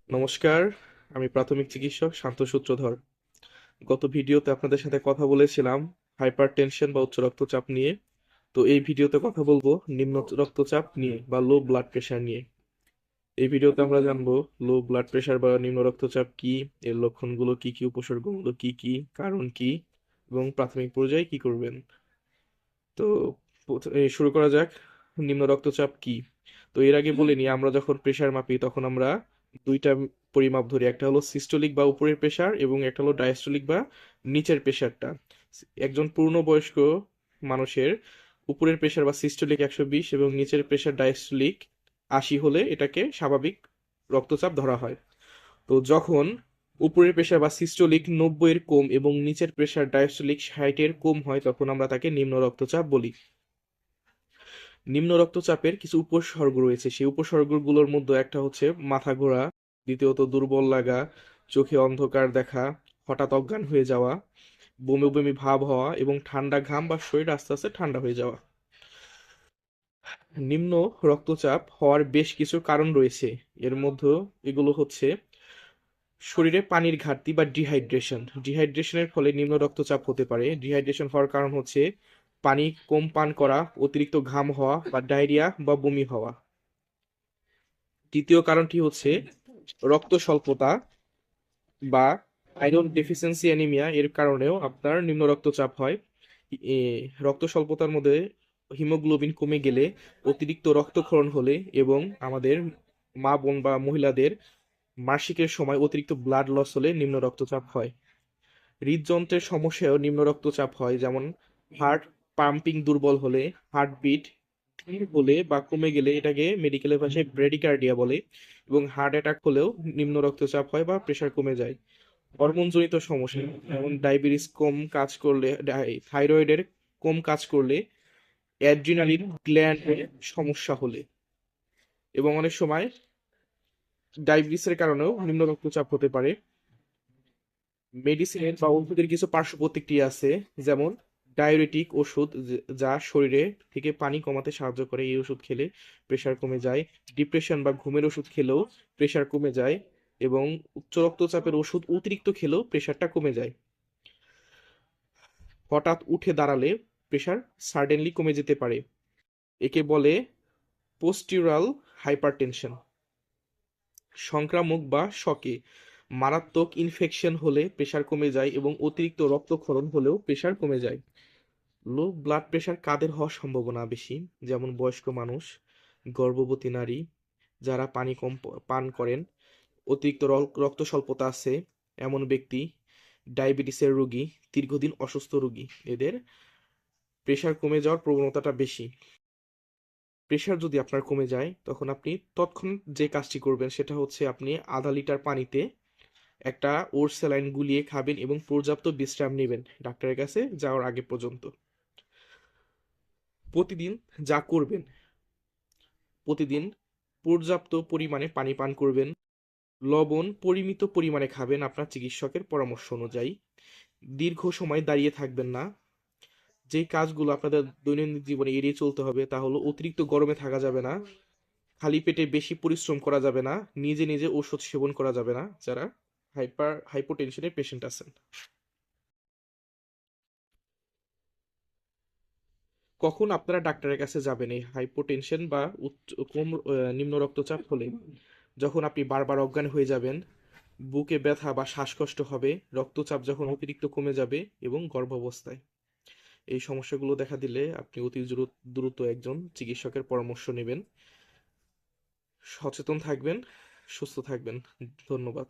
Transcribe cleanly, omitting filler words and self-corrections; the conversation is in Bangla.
নমস্কার, আমি প্রাথমিক চিকিৎসক শান্ত সূত্রধর। গত ভিডিওতে আপনাদের সাথে কথা বলেছিলাম হাইপার টেনশন বা উচ্চ রক্তচাপ নিয়ে। তো এই ভিডিওতে কথা বলবো নিম্ন রক্তচাপ নিয়ে বা লো ব্লাড প্রেশার নিয়ে। এই ভিডিওতে আমরা জানবো লো ব্লাড প্রেশার বা নিম্ন রক্তচাপ কি, এর লক্ষণগুলো কি কি, উপসর্গগুলো কি কি, কারণ কি এবং প্রাথমিক পর্যায়ে কি করবেন। তো শুরু করা যাক। নিম্ন রক্তচাপ কি? তো এর আগে বলে নিই, আমরা যখন প্রেসার মাপি তখন আমরা দুইটা পরিমাপ ধরি, একটা হলো সিস্টোলিক বা উপরের প্রেসার এবং একটা হলো ডায়াস্টোলিক বা নিচের প্রেসারটা। একজন পূর্ণবয়স্ক মানুষের উপরের প্রেসার বা সিস্টোলিক 120 এবং নিচের প্রেসার ডায়াস্টোলিক 80 হলে এটাকে স্বাভাবিক রক্তচাপ ধরা হয়। তো যখন উপরের প্রেসার বা সিস্টোলিক 90 এর কম এবং নিচের প্রেসার ডায়াস্টোলিক 60 এর কম হয় তখন আমরা তাকে নিম্ন রক্তচাপ বলি। নিম্ন রক্তচাপের কিছু উপসর্গ রয়েছে, সেই উপসর্গগুলোর মধ্যে একটা হচ্ছে মাথা ঘোরা, দ্বিতীয়ত দুর্বল লাগা, চোখে অন্ধকার দেখা, হঠাৎ অজ্ঞান হয়ে যাওয়া, বমি বমি ভাব হওয়া এবং ঠান্ডা ঘাম বা শরীর আস্তে আস্তে ঠান্ডা হয়ে যাওয়া। নিম্ন রক্তচাপ হওয়ার বেশ কিছু কারণ রয়েছে। এর মধ্যে এগুলো হচ্ছে শরীরে পানির ঘাটতি বা ডিহাইড্রেশনের ফলে নিম্ন রক্তচাপ হতে পারে। ডিহাইড্রেশন হওয়ার কারণ হচ্ছে পানি কম পান করা, অতিরিক্ত ঘাম হওয়া বা ডায়রিয়া বা বমি হওয়া। দ্বিতীয় কারণটি হচ্ছে রক্ত স্বল্পতা বা আয়রন ডেফিসিয়েন্সি অ্যানিমিয়া, এর কারণেও আপনার নিম্ন রক্তচাপ হয়। এ, রক্ত স্বল্পতার মধ্যে হিমোগ্লোবিন কমে গেলে, অতিরিক্ত রক্তক্ষরণ হলে এবং আমাদের মা বোন বা মহিলাদের মাসিকের সময় অতিরিক্ত ব্লাড লস হলে নিম্ন রক্তচাপ হয়। হৃদযন্ত্রের সমস্যায়ও নিম্ন রক্তচাপ হয়, যেমন হার্ট পাম্পিং দুর্বল হলে, হার্টবিট ধীর হলে বা কমে গেলে এটাকে মেডিকেলের ভাষায় ব্রেডিকার্ডিয়া বলে, এবং হার্ট অ্যাটাক হলেও নিম্ন রক্তচাপ হয় বা প্রেশার কমে যায়। হরমোনজনিত সমস্যা যেমন ডায়াবেটিস কম কাজ করলে, থাইরয়েডের কম কাজ করলে, অ্যাড্রিনালিন গ্ল্যান্ডে সমস্যা হলে এবং অনেক সময় ডায়াবেটিসের কারণেও নিম্ন রক্তচাপ হতে পারে। মেডিসিনের বা ওষুধের কিছু পার্শ্ব প্রতিক্রিয়া আছে, যেমন ডায়োরেটিক ওষুধ যা শরীরে থেকে পানি কমাতে সাহায্য করে, এই ওষুধ খেলে প্রেশার কমে যায়। ডিপ্রেশন বা ঘুমের ওষুধ খেলেও প্রেশার কমে যায়, এবং উচ্চ রক্তচাপের ওষুধ অতিরিক্ত খেলেও প্রেশারটা কমে যায়। হঠাৎ উঠে দাঁড়ালে প্রেশার সাডেনলি কমে যেতে পারে, একে বলে পোস্টিউরাল হাইপারটেনশন। সংক্রামক বা শকে মারাত্মক ইনফেকশন হলে প্রেশার কমে যায় এবং অতিরিক্ত রক্তক্ষরণ হলেও প্রেশার কমে যায়। লো ব্লাড প্রেশার কাদের হওয়ার সম্ভাবনা বেশি? যেমন বয়স্ক মানুষ, গর্ভবতী নারী, যারা পানি কম পান করেন, অতিরিক্ত রক্ত স্বল্পতা আছে এমন ব্যক্তি, ডায়াবেটিসের রোগী, দীর্ঘদিন অসুস্থ রোগী, এদের প্রেশার কমে যাওয়ার প্রবণতাটা বেশি। প্রেশার যদি আপনার কমে যায় তখন আপনি তৎক্ষণাৎ যে কাজটি করবেন সেটা হচ্ছে আপনি আধা লিটার পানিতে একটা ওর স্যালাইন গুলিয়ে খাবেন এবং পর্যাপ্ত বিশ্রাম নেবেন ডাক্তারের কাছে যাওয়ার আগে পর্যন্ত। প্রতিদিন যা করবেন, প্রতিদিন পর্যাপ্ত পরিমাণে পানি পান করবেন, লবণ পরিমিত পরিমাণে খাবেন আপনার চিকিৎসকের পরামর্শ অনুযায়ী, দীর্ঘ সময় দাঁড়িয়ে থাকবেন না। যেই কাজগুলো আপনাদের দৈনন্দিন জীবনে এড়িয়ে চলতে হবে তা হলো অতিরিক্ত গরমে থাকা যাবে না, খালি পেটে বেশি পরিশ্রম করা যাবে না, নিজে নিজে ওষুধ সেবন করা যাবে না যারা হাইপোটেনশনের পেশেন্ট আছেন। কখন আপনারা ডাক্তারের কাছে যাবেন এই হাইপোটেনশন বা নিম্ন রক্তচাপ হলে? যখন আপনি বারবার অজ্ঞান হয়ে যাবেন, বুকে ব্যথা বা শ্বাসকষ্ট হবে, রক্তচাপ যখন অতিরিক্ত কমে যাবে এবং গর্ভাবস্থায়। এই সমস্যাগুলো দেখা দিলে আপনি অতি দ্রুত একজন চিকিৎসকের পরামর্শ নেবেন। সচেতন থাকবেন, সুস্থ থাকবেন। ধন্যবাদ।